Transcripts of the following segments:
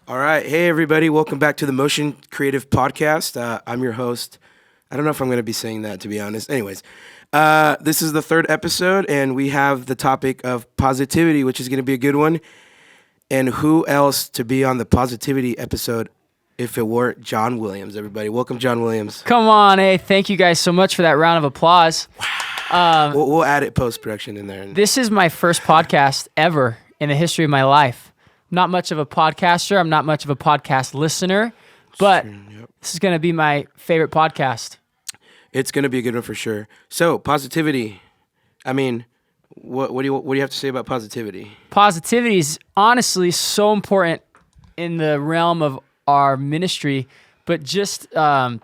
All right. Hey, everybody. Welcome back to the Motion Creative Podcast. I'm your host. I don't know if I'm going to be saying that, to be honest. Anyways, this is the third episode, and we have the topic of positivity, which is going to be a good one. And who else to be on the positivity episode if it weren't John Williams, everybody? Welcome, John Williams. Come on, hey, thank you guys so much for that round of applause. We'll add it post-production in there. This is my first podcast ever in the history of my life. Not much of a podcaster. I'm not much of a podcast listener, but This is going to be my favorite podcast. It's going to be a good one for sure. So, positivity. I mean, what do you have to say about positivity? Positivity is honestly so important in the realm of our ministry, but just in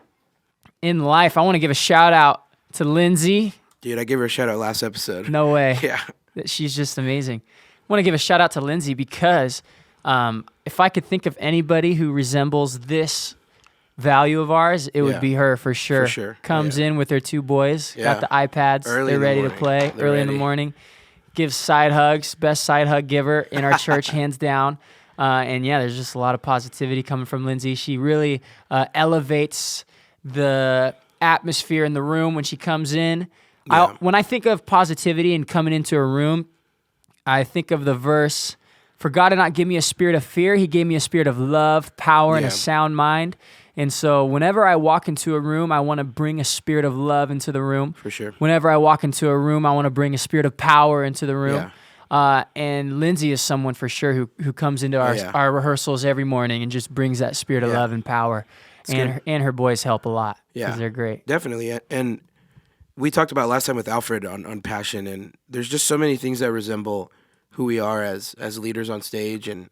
life. I want to give a shout out to Lindsay. Dude, I gave her a shout out last episode. No way. Yeah. She's just amazing. I want to give a shout out to Lindsay because if I could think of anybody who resembles this value of ours, it would be her for sure. For sure. Comes in with her two boys, got the iPads, they're ready to play early in the morning. Gives side hugs, best side hug giver in our church, hands down. And yeah, there's just a lot of positivity coming from Lindsay. She really elevates the atmosphere in the room when she comes in. Yeah. When I think of positivity and coming into a room, I think of the verse, "For God did not give me a spirit of fear, He gave me a spirit of love, power, and a sound mind." And so whenever I walk into a room, I want to bring a spirit of love into the room. For sure. Whenever I walk into a room, I want to bring a spirit of power into the room. Yeah. And Lindsay is someone for sure who comes into our rehearsals every morning and just brings that spirit of love and power. And her boys help a lot because they're great. Definitely. And we talked about last time with Alfred on passion, and there's just so many things that resemble who we are as leaders on stage and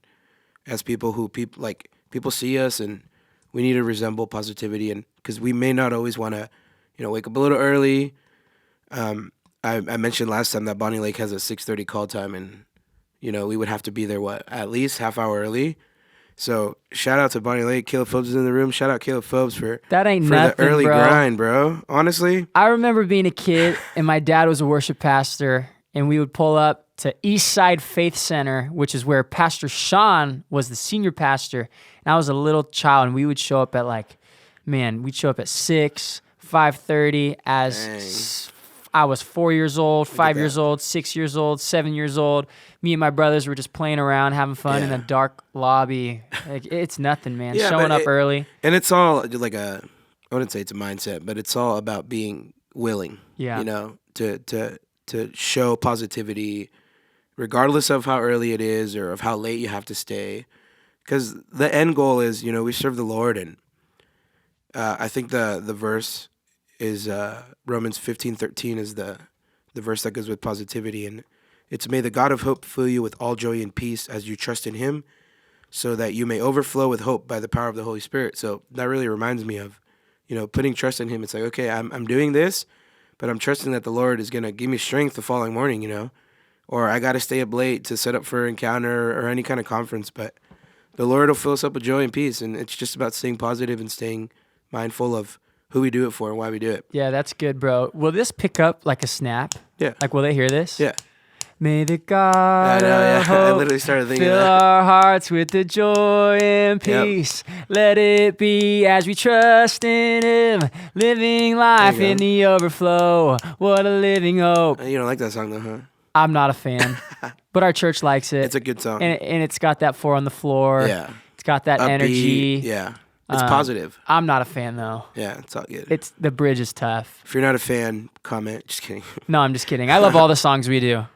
as people who people see us, and we need to resemble positivity, and because we may not always want to, wake up a little early. I mentioned last time that Bonnie Lake has a 6:30 call time, and we would have to be there at least half hour early. So shout out to Bonnie Lake. Caleb Phobes is in the room. Shout out Caleb Phobes for nothing, the early bro. grind, bro. Honestly, I remember being a kid, and my dad was a worship pastor, and we would pull up to Eastside Faith Center, which is where Pastor Sean was the senior pastor. And I was a little child, and we would show up at we'd show up at 6, 5:30 as I was 4 years old, 5 years old, 6 years old, 7 years old. Me and my brothers were just playing around, having fun in a dark lobby. It's nothing, man. Showing up early. And it's all I wouldn't say it's a mindset, but it's all about being willing, to show positivity, regardless of how early it is or of how late you have to stay. Because the end goal is, we serve the Lord, and I think the verse is Romans 15:13 is the verse that goes with positivity, and it's, "May the God of hope fill you with all joy and peace as you trust in Him, so that you may overflow with hope by the power of the Holy Spirit." So that really reminds me of, putting trust in Him. It's like, okay, I'm doing this, but I'm trusting that the Lord is going to give me strength the following morning, or I got to stay up late to set up for Encounter or any kind of conference, but the Lord will fill us up with joy and peace, and it's just about staying positive and staying mindful of who we do it for and why we do it. Yeah, that's good, bro. Will this pick up like a snap? Yeah. Will they hear this? Yeah. May the God of hope I literally started thinking fill that. our hearts with the joy and peace. Let it be as we trust in Him, living life in the overflow. What a living hope. You don't like that song though, huh? I'm not a fan, but our church likes it. It's a good song. And it's got that 4 on the floor. Yeah. It's got that Upbeat, energy. Yeah. It's positive. I'm not a fan, though. Yeah, it's all good. The bridge is tough. If you're not a fan, comment. Just kidding. No, I'm just kidding. I love all the songs we do.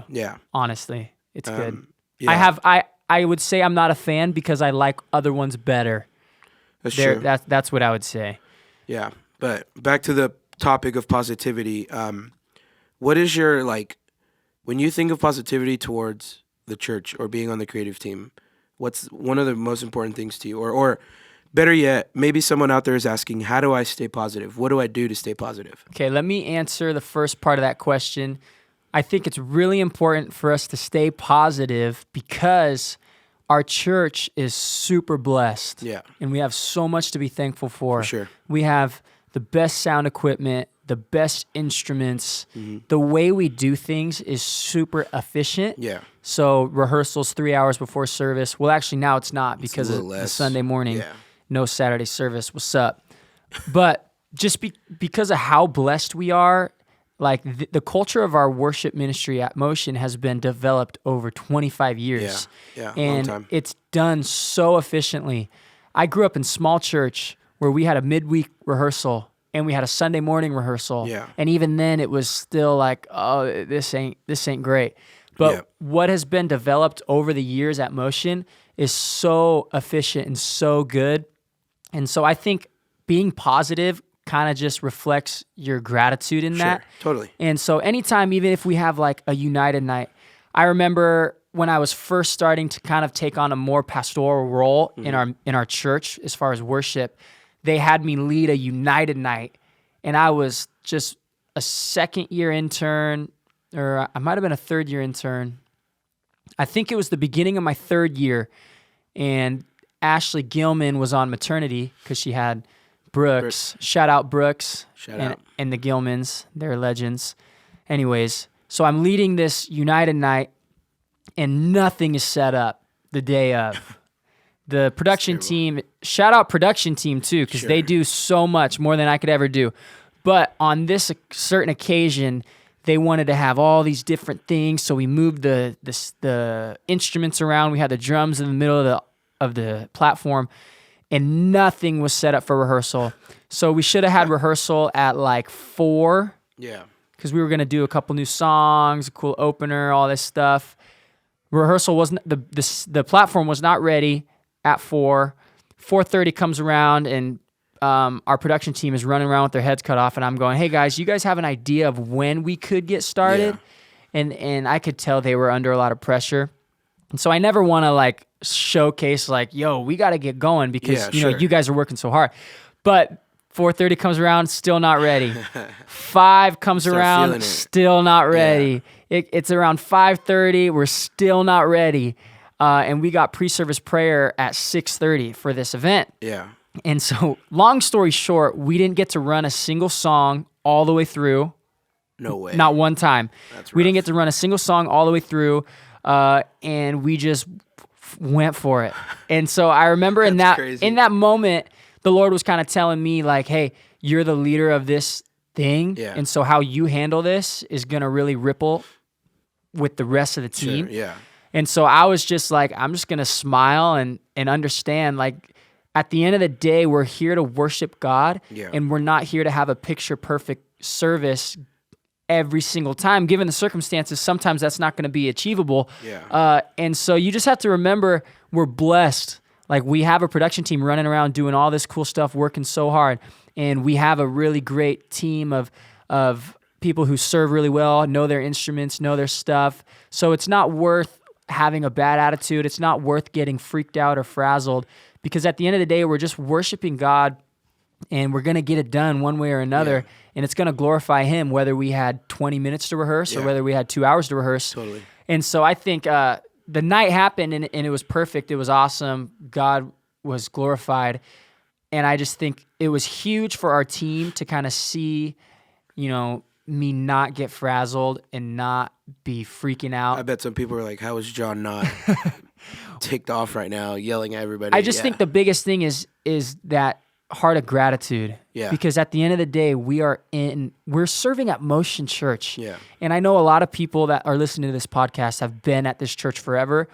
Yeah. Honestly, it's good. Yeah. I would say I'm not a fan because I like other ones better. That's true. That's what I would say. Yeah. But back to the topic of positivity. What is your, when you think of positivity towards the church or being on the creative team, what's one of the most important things to you? Or better yet, maybe someone out there is asking, how do I stay positive? What do I do to stay positive? Okay, let me answer the first part of that question. I think it's really important for us to stay positive because our church is super blessed. Yeah. And we have so much to be thankful for. For sure. We have the best sound equipment, the best instruments. The way we do things is super efficient. Yeah. So rehearsals 3 hours before service. Well, actually now it's not because of little the less. Sunday morning. Yeah. No Saturday service. What's up? But just because of how blessed we are, like the culture of our worship ministry at Motion has been developed over 25 years. Yeah, long and time. it's done so efficiently. I grew up in small church where we had a midweek rehearsal and we had a Sunday morning rehearsal. Yeah. And even then it was still like, oh, this ain't great. But Yeah. what has been developed over the years at Motion is so efficient and so good. And so I think being positive kind of just reflects your gratitude in that. Totally. And so anytime, even if we have like a United night, I remember when I was first starting to kind of take on a more pastoral role in our church as far as worship, they had me lead a United night, and I was just a second-year intern, or I might have been a third-year intern. I think it was the beginning of my third year, and Ashley Gilman was on maternity because she had Brooks. Shout out Brooks. Shout out. And the Gilmans. They're legends. Anyways, so I'm leading this United night, and nothing is set up the day of. The production team, shout out production team too, because they do so much more than I could ever do. But on this certain occasion, they wanted to have all these different things, so we moved the instruments around. We had the drums in the middle of the platform, and nothing was set up for rehearsal. So we should have had rehearsal at like 4. Yeah. Because we were going to do a couple new songs, a cool opener, all this stuff. Rehearsal wasn't, the platform was not ready at 4. 4:30 comes around, and our production team is running around with their heads cut off, and I'm going, hey guys, you guys have an idea of when we could get started? And I could tell they were under a lot of pressure. And so I never want to like showcase like, yo, we got to get going because you know you guys are working so hard. But 4:30 comes around, still not ready. 5 comes around, still not ready. It's around 5:30, we're still not ready. And we got pre-service prayer at 6:30 for this event. Yeah. And so, long story short, we didn't get to run a single song all the way through. No way. Not one time. That's we didn't rough. get to run a single song all the way through, and we just went for it. And so I remember in that moment, the Lord was kind of telling me like, "Hey, you're the leader of this thing, and so how you handle this is gonna really ripple with the rest of the team." Sure, yeah. And so I was just like, I'm just gonna smile and understand like. At the end of the day, we're here to worship God, and we're not here to have a picture-perfect service every single time. Given the circumstances, sometimes that's not going to be achievable. And so you just have to remember we're blessed. Like we have a production team running around doing all this cool stuff, working so hard, and we have a really great team of people who serve really well, know their instruments, know their stuff. So it's not worth having a bad attitude. It's not worth getting freaked out or frazzled. Because at the end of the day, we're just worshiping God, and we're going to get it done one way or another, and it's going to glorify Him, whether we had 20 minutes to rehearse or whether we had 2 hours to rehearse. Totally. And so I think the night happened, and it was perfect. It was awesome. God was glorified. And I just think it was huge for our team to kind of see, you know, me not get frazzled and not be freaking out. I bet some people were like, how is John not ticked off right now, yelling at everybody? I just think the biggest thing is that heart of gratitude. Yeah. Because at the end of the day, we're serving at Motion Church. Yeah. And I know a lot of people that are listening to this podcast have been at this church forever.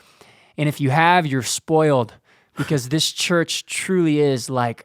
And if you have, you're spoiled because this church truly is like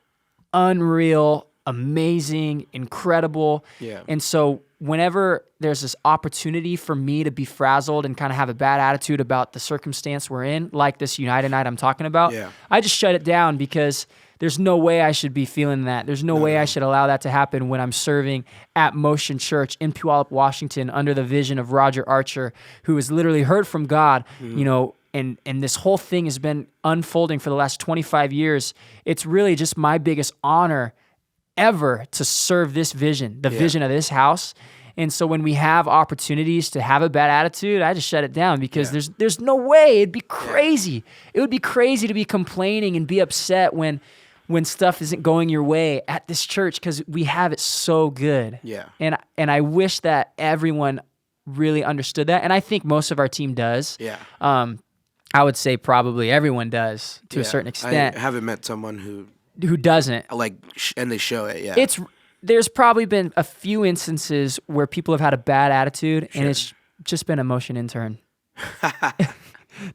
unreal, amazing, incredible. Yeah. And so whenever there's this opportunity for me to be frazzled and kind of have a bad attitude about the circumstance we're in, like this United night I'm talking about, I just shut it down because there's no way I should be feeling that. There's no way I should allow that to happen when I'm serving at Motion Church in Puyallup, Washington, under the vision of Roger Archer, who has literally heard from God, you know, and this whole thing has been unfolding for the last 25 years. It's really just my biggest honor ever to serve this vision, the vision of this house. And so when we have opportunities to have a bad attitude, I just shut it down because there's no way. It'd be crazy. It would be crazy to be complaining and be upset when when stuff isn't going your way at this church because we have it so good. Yeah. And I wish that everyone really understood that. And I think most of our team does. Yeah. I would say probably everyone does to a certain extent. I haven't met someone who doesn't. and they show it. Yeah. There's probably been a few instances where people have had a bad attitude and it's just been a motion intern.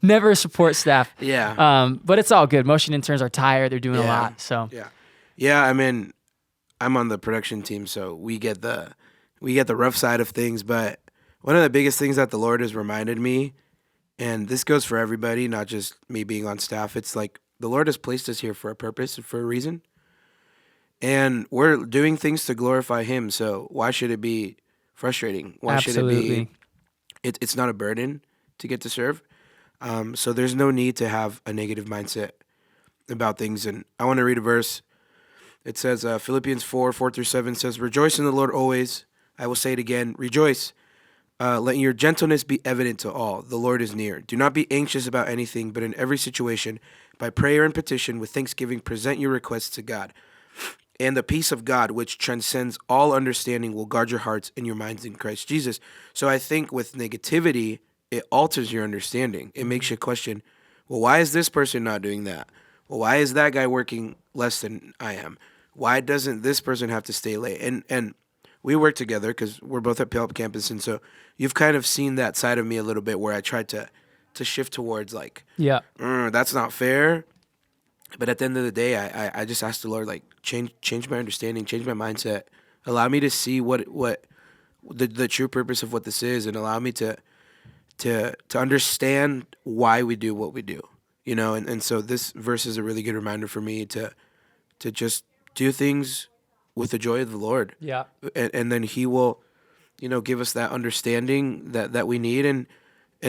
Never a support staff. Yeah. But it's all good. Motion interns are tired. They're doing a lot. So yeah. Yeah. I mean, I'm on the production team, so we get the rough side of things. But one of the biggest things that the Lord has reminded me, and this goes for everybody, not just me being on staff, it's like the Lord has placed us here for a purpose and for a reason. And we're doing things to glorify Him. So why should it be frustrating? Why should it be? It's not a burden to get to serve. So there's no need to have a negative mindset about things. And I want to read a verse. It says, Philippians 4:4-7 says, "Rejoice in the Lord always. I will say it again, rejoice. Let your gentleness be evident to all. The Lord is near. Do not be anxious about anything, but in every situation, by prayer and petition, with thanksgiving, present your requests to God. And the peace of God, which transcends all understanding, will guard your hearts and your minds in Christ Jesus." So I think with negativity, it alters your understanding. It makes you question, well, why is this person not doing that? Well, why is that guy working less than I am? Why doesn't this person have to stay late? And we work together because we're both at PLP campus, and so you've kind of seen that side of me a little bit where I tried to shift towards like, that's not fair. But at the end of the day, I just asked the Lord, like, change my understanding, change my mindset, allow me to see what the true purpose of what this is, and allow me to understand why we do what we do, you know. And so this verse is a really good reminder for me to just do things with the joy of the Lord. Yeah. And then He will, you know, give us that understanding that we need, and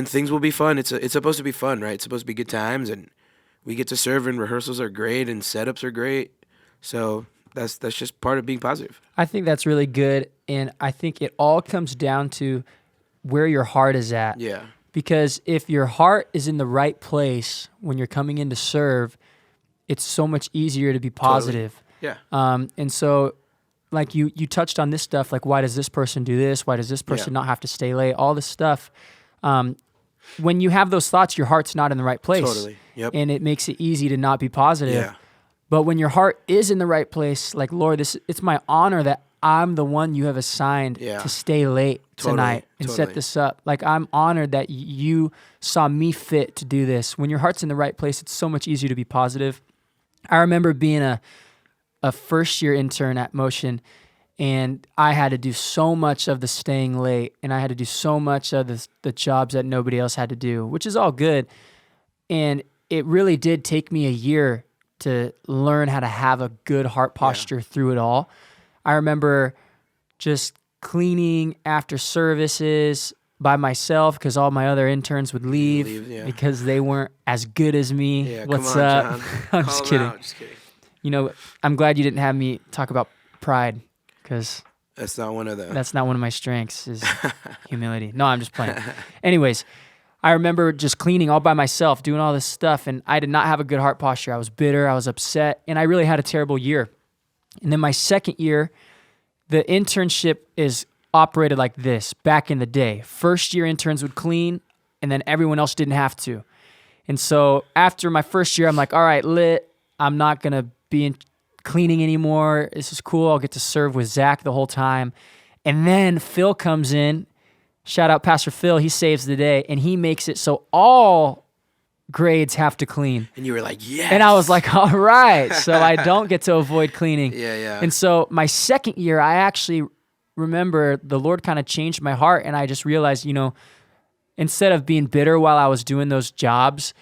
things will be fun. It's supposed to be fun, right? It's supposed to be good times, and we get to serve, and rehearsals are great, and setups are great. So that's just part of being positive. I think that's really good, and I think it all comes down to where your heart is at. Yeah. Because if your heart is in the right place when you're coming in to serve, it's so much easier to be positive. Totally. Yeah. And so, like you touched on this stuff, like why does this person do this? Why does this person not have to stay late? All this stuff. When you have those thoughts, your heart's not in the right place. Totally. Yep. And it makes it easy to not be positive. Yeah. But when your heart is in the right place, like, Lord, it's my honor that I'm the one you have assigned to stay late tonight and set this up. Like, I'm honored that you saw me fit to do this. When your heart's in the right place, it's so much easier to be positive. I remember being a first-year intern at Motion, and I had to do so much of the staying late, and I had to do so much of the jobs that nobody else had to do, which is all good. And it really did take me a year to learn how to have a good heart posture through it all. I remember just cleaning after services by myself because all my other interns would leave because they weren't as good as me. Yeah, What's come on, up? John. I'm just kidding. Just kidding. You know, I'm glad you didn't have me talk about pride because that's not one of my strengths is humility. No, I'm just playing. Anyways, I remember just cleaning all by myself, doing all this stuff, and I did not have a good heart posture. I was bitter, I was upset, and I really had a terrible year. And then my second year, the internship is operated like this back in the day. First year interns would clean, and then everyone else didn't have to. And so after my first year, I'm like, all right, lit. I'm not going to be in cleaning anymore. This is cool. I'll get to serve with Zach the whole time. And then Phil comes in. Shout out Pastor Phil. He saves the day, and he makes it so all grades have to clean. And you were like, yes. And I was like, all right. So I don't get to avoid cleaning. Yeah. And so my second year, I actually remember the Lord kind of changed my heart, and I just realized, you know, instead of being bitter while I was doing those jobs,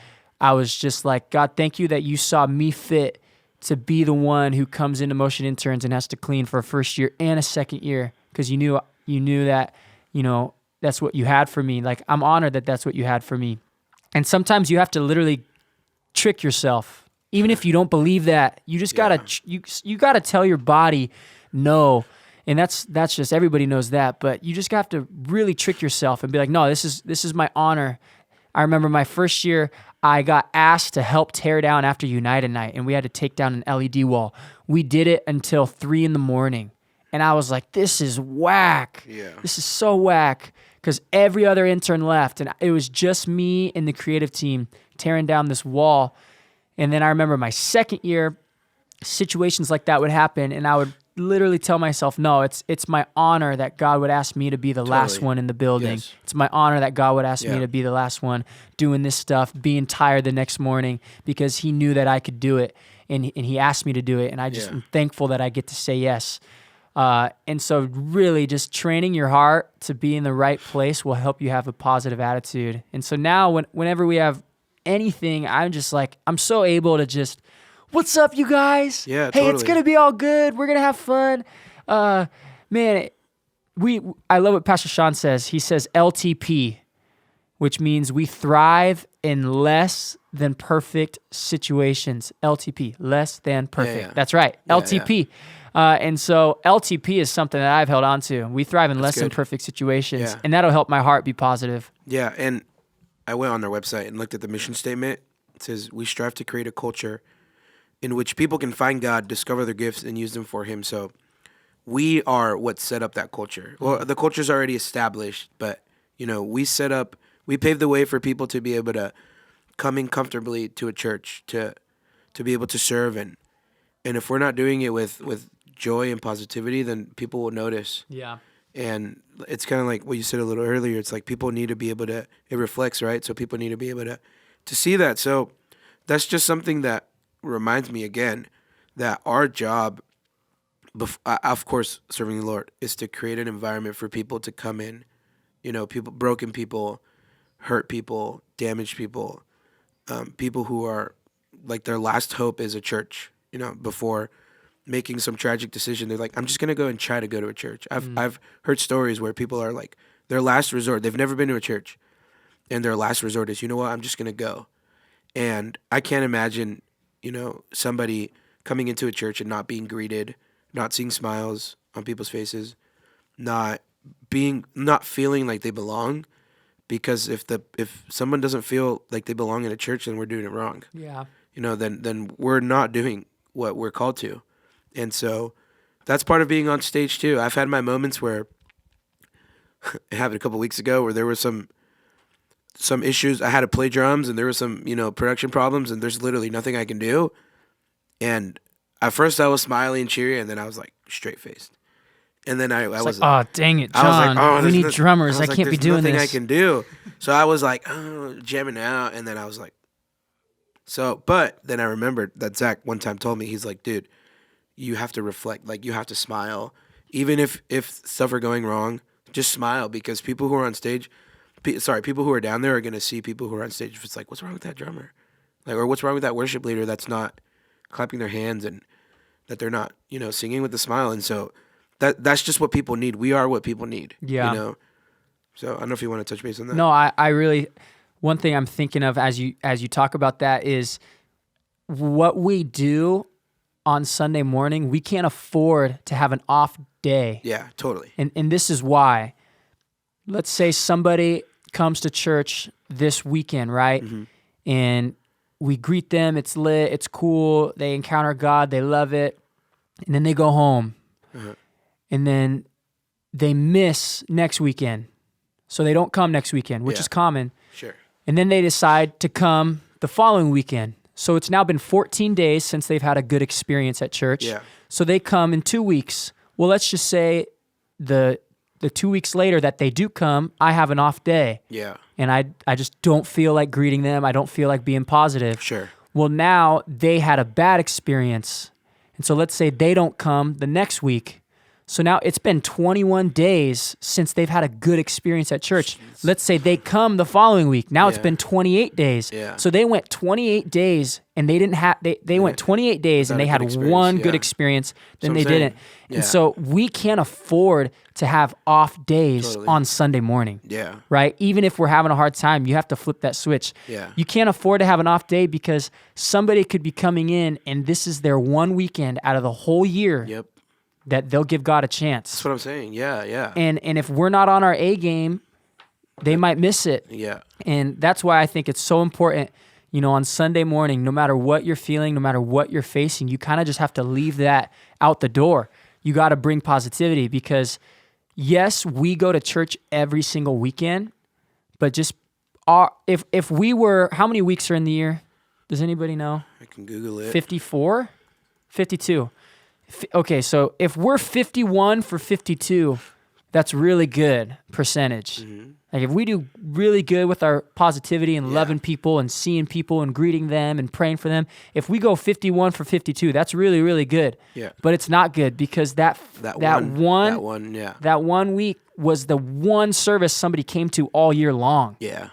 I was just like, God, thank you that you saw me fit to be the one who comes into Motion Interns and has to clean for a first year and a second year because you knew that, you know, that's what you had for me. Like, I'm honored that that's what you had for me. And sometimes you have to literally trick yourself. Even if you don't believe that, you just gotta you gotta tell your body no. And that's just, everybody knows that, but you just have to really trick yourself and be like, no, this is my honor. I remember my first year, I got asked to help tear down after United Night, and we had to take down an LED wall. We did it until 3 a.m. And I was like, this is whack. Yeah. This is so whack. Because every other intern left, and it was just me and the creative team tearing down this wall. And then I remember my second year, situations like that would happen, and I would literally tell myself, no, it's my honor that God would ask me to be the last one in the building. Yes. It's my honor that God would ask me Yeah. to be the last one doing this stuff, being tired the next morning because he knew that I could do it, and he asked me to do it, and I just am thankful that I get to say yes. And so really just training your heart to be in the right place will help you have a positive attitude. And so now whenever we have anything, I'm just like, I'm so able to just, what's up, you guys? Yeah, Hey, it's totally. going to be all good. We're going to have fun. Man, I love what Pastor Sean says. He says LTP, which means we thrive in less than perfect situations. LTP, less than perfect. yeah. That's right. Yeah, LTP. And so LTP is something that I've held on to. We thrive in less than good. perfect situations, Yeah. and that'll help my heart be positive. Yeah, and I went on their website and looked at the mission statement. It says, we strive to create a culture in which people can find God, discover their gifts, and use them for Him. So we are what set up that culture. Well, the culture's already established, but, we paved the way for people to be able to come in comfortably to a church, to be able to serve. And if we're not doing it with joy and positivity, then people will notice. Yeah. And it's kind of like what you said a little earlier. It's like people need to be able to, it reflects, right? So people need to be able to see that. So that's just something that reminds me again that our job, of course, serving the Lord, is to create an environment for people to come in, broken people, hurt people, damaged people, people who are like their last hope is a church, before making some tragic decision. They're like, I'm just going to go and try to go to a church. I've heard stories where people are like, their last resort, they've never been to a church, and their last resort is, you know what, I'm just going to go. And I can't imagine, somebody coming into a church and not being greeted, not seeing smiles on people's faces, not feeling like they belong. Because if someone doesn't feel like they belong in a church, then we're doing it wrong. Yeah. Then we're not doing what we're called to. And so that's part of being on stage too. I've had my moments where it happened a couple weeks ago where there were some issues. I had to play drums and there were some, production problems, and there's literally nothing I can do. And at first I was smiley and cheery, and then I was like straight faced. And then I was like, oh, dang it, John. I was like, we need drummers. I can't be doing this. There's nothing this. I can do. So I was like, jamming out. And then I was like, but then I remembered that Zach one time told me, he's like, dude, you have to reflect. Like, you have to smile. Even if stuff are going wrong, just smile, because people who are on stage, people who are down there are going to see people who are on stage. It's like, what's wrong with that drummer? Like, or what's wrong with that worship leader that's not clapping their hands and that they're not, singing with a smile. And so that's just what people need. We are what people need. Yeah. So I don't know if you want to touch base on that. No, I really, one thing I'm thinking of as you talk about that is what we do on Sunday morning. We can't afford to have an off day. Yeah, totally. And this is why. Let's say somebody comes to church this weekend, right? Mm-hmm. And we greet them. It's lit. It's cool. They encounter God. They love it. And then they go home. Uh-huh. And then they miss next weekend. So they don't come next weekend, which Yeah. is common. Sure. And then they decide to come the following weekend. So it's now been 14 days since they've had a good experience at church. Yeah. So they come in 2 weeks. Well, let's just say the 2 weeks later that they do come, I have an off day. Yeah. And I just don't feel like greeting them. I don't feel like being positive. Sure. Well, now they had a bad experience. And so let's say they don't come the next week. So now it's been 21 days since they've had a good experience at church. Jeez. Let's say they come the following week. Now it's Yeah. been 28 days. Yeah. So they went 28 days and they didn't have they went 28 days and Without they a had good experience, one good yeah. experience, then what they I'm saying. didn't. Yeah. And so we can't afford to have off days Totally. on Sunday morning. Yeah. Right? Even if we're having a hard time, you have to flip that switch. Yeah. You can't afford to have an off day because somebody could be coming in and this is their one weekend out of the whole year Yep. that they'll give God a That's chance. what I'm saying. Yeah. Yeah. And if we're not on our A game, they might miss it. Yeah. And that's why I think it's so important. on Sunday morning, no matter what you're feeling, no matter what you're facing, you kind of just have to leave that out the door. You got to bring positivity because, yes, we go to church every single weekend, but just if we were, how many weeks are in the year? Does anybody know? I can Google it. 54? 52. Okay, so if we're 51 for 52, that's really good percentage. Like if we do really good with our positivity and loving people and seeing people and greeting them and praying for them, if we go 51 for 52, that's really, really good. Yeah. But it's not good because that one week was the one service somebody came to all year long. Yeah.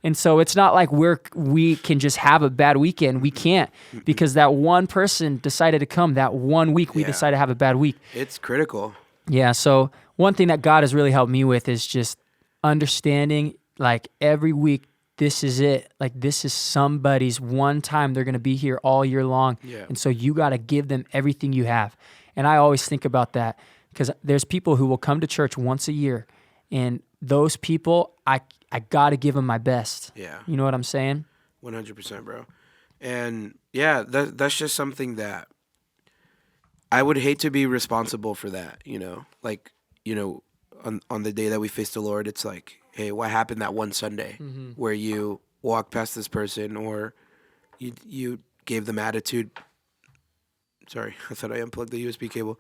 And so it's not like we can just have a bad weekend. We can't because that one person decided to come that one week. We decided to have a bad week. It's critical. Yeah. So one thing that God has really helped me with is just understanding like every week, this is it. Like this is somebody's one time they're going to be here all year long. Yeah. And so you got to give them everything you have. And I always think about that because there's people who will come to church once a year and those people, I got to give them my best. Yeah. You know what I'm saying? 100%, bro. And yeah, that's just something that I would hate to be responsible for that, Like, on the day that we face the Lord, it's like, hey, what happened that one Sunday where you walked past this person or you gave them attitude? Sorry, I thought I unplugged the USB cable.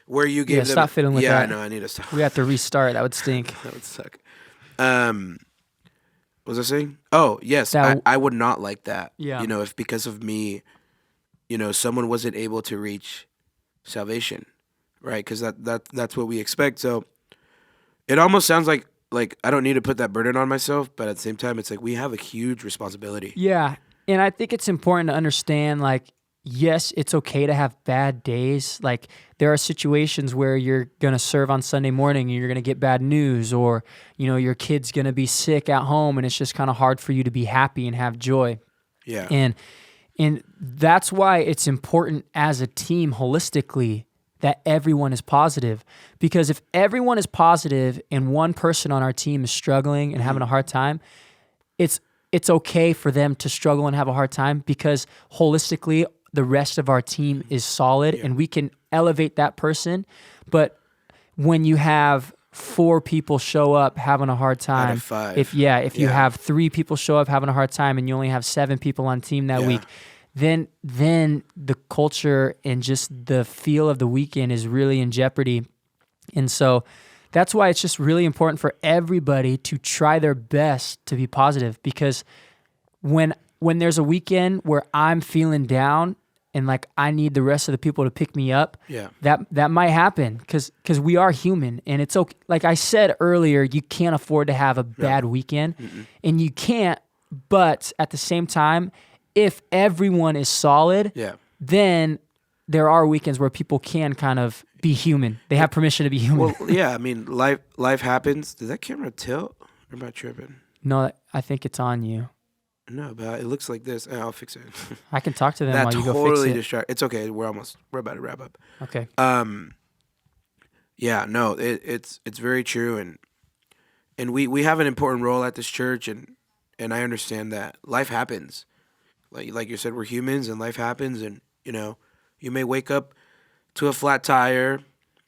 Where you gave them... stop fiddling with that. Yeah, I know, I need to stop. We have to restart. That would stink. That would suck. What was I saying? Oh, yes, I would not like that. Yeah. If because of me, someone wasn't able to reach salvation, right? Because that's what we expect. So it almost sounds like I don't need to put that burden on myself, but at the same time, it's like we have a huge responsibility. Yeah. And I think it's important to understand, like, yes, it's okay to have bad days. Like there are situations where you're going to serve on Sunday morning and you're going to get bad news or, your kid's going to be sick at home and it's just kind of hard for you to be happy and have joy. Yeah. And that's why it's important as a team holistically that everyone is positive. Because if everyone is positive and one person on our team is struggling and having a hard time, it's okay for them to struggle and have a hard time because holistically the rest of our team is solid and we can elevate that person. But when you have 4 people show up having a hard time, out of 5. if you have 3 people show up having a hard time and you only have 7 people on team that week, then the culture and just the feel of the weekend is really in jeopardy. And so that's why it's just really important for everybody to try their best to be positive because when there's a weekend where I'm feeling down and like I need the rest of the people to pick me up, that might happen because we are human and it's okay. Like I said earlier, you can't afford to have a bad weekend and you can't, but at the same time, if everyone is solid, then there are weekends where people can kind of be human. They have permission to be human. Well, yeah, I mean, life happens. Did that camera tilt? Or am I tripping? No, I think it's on you. No, but it looks like this. I'll fix it. I can talk to them that while you go fix totally it. distract. It's okay. We're about to wrap up. Okay. Yeah, no, it's very true, and we have an important role at this church, and I understand that life happens. Like you said, we're humans, and life happens, and you may wake up to a flat tire,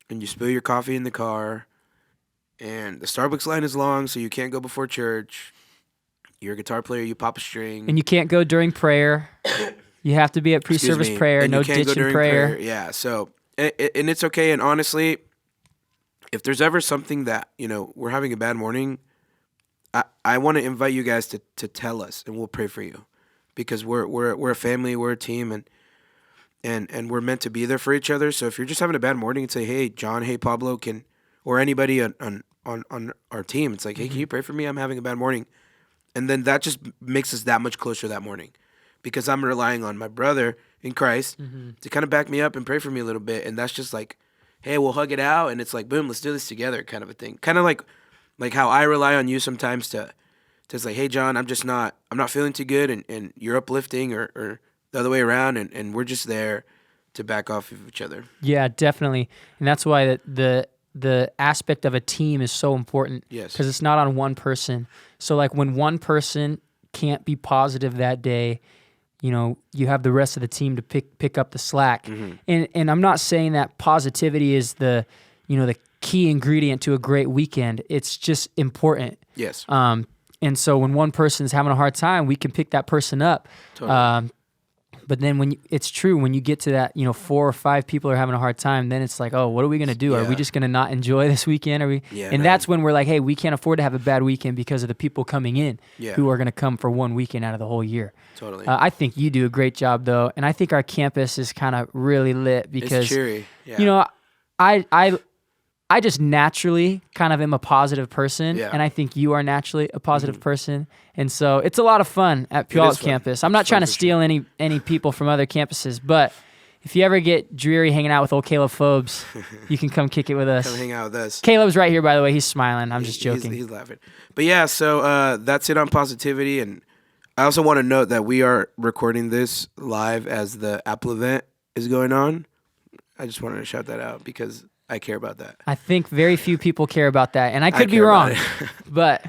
and you spill your coffee in the car, and the Starbucks line is long, so you can't go before church. You're a guitar player, you pop a string. And you can't go during prayer. You have to be at pre-service prayer, and no you can't go ditching during prayer. Yeah, so, and it's okay, and honestly, if there's ever something that, we're having a bad morning, I want to invite you guys to tell us, and we'll pray for you. Because we're a family, we're a team, and we're meant to be there for each other. So if you're just having a bad morning and say, hey, John, hey, Pablo, or anybody on our team, it's like, hey, can you pray for me? I'm having a bad morning. And then that just makes us that much closer that morning because I'm relying on my brother in Christ to kind of back me up and pray for me a little bit. And that's just like, hey, we'll hug it out. And it's like, boom, let's do this together kind of a thing. Kind of like how I rely on you sometimes to say, hey, John, I'm not feeling too good. And you're uplifting or the other way around. And we're just there to back off of each other. Yeah, definitely. And that's why the aspect of a team is so important. Yes. Because it's not on one person. So like when one person can't be positive that day, you know, you have the rest of the team to pick up the slack. And I'm not saying that positivity is the key ingredient to a great weekend. It's just important. Yes. And so when one person's having a hard time, we can pick that person up. Totally. But then it's true, when you get to that, 4 or 5 people are having a hard time, then it's like, oh, what are we going to do? Are we just going to not enjoy this weekend? That's when we're like, hey, we can't afford to have a bad weekend because of the people coming in who are going to come for one weekend out of the whole year. Totally. I think you do a great job, though. And I think our campus is kind of really lit because, it's cheery. Yeah. I just naturally kind of am a positive person, Yeah. and I think you are naturally a positive person. And so it's a lot of fun at Puyallup campus. I'm not trying to steal any people from other campuses, but if you ever get dreary hanging out with old Caleb Phobes, you can come kick it with us. Come hang out with us. Caleb's right here, by the way. He's smiling. I'm just joking. He's laughing. But yeah, so that's it on positivity. And I also want to note that we are recording this live as the Apple event is going on. I just wanted to shout that out because I care about that. I think very few people care about that, and I could be care about wrong, it. but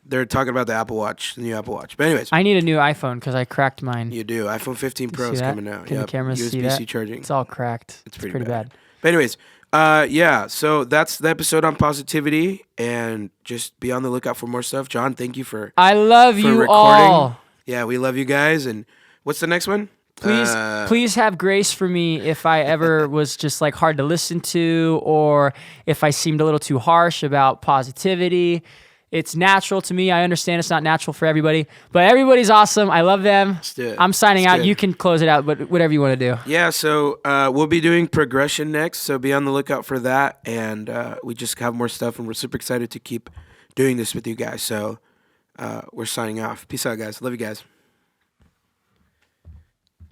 They're talking about the Apple Watch, the new Apple Watch. But anyways, I need a new iPhone because I cracked mine. you do. iPhone 15 Pro See is that? coming out. Can the cameras see USB-C that? charging. It's all cracked. It's pretty bad. But anyways, yeah, so that's the episode on positivity, and just be on the lookout for more stuff. John, thank you for I love you recording. all. Yeah, we love you guys. And what's the next one? Please have grace for me if I ever was just like hard to listen to, or if I seemed a little too harsh about positivity. It's natural to me. I understand it's not natural for everybody, but everybody's awesome. I love them. Let's do it. I'm signing Let's out. do it. You can close it out, but whatever you want to do. Yeah, so we'll be doing progression next, so be on the lookout for that. And we just have more stuff, and we're super excited to keep doing this with you guys. So we're signing off. Peace out, guys. Love you guys.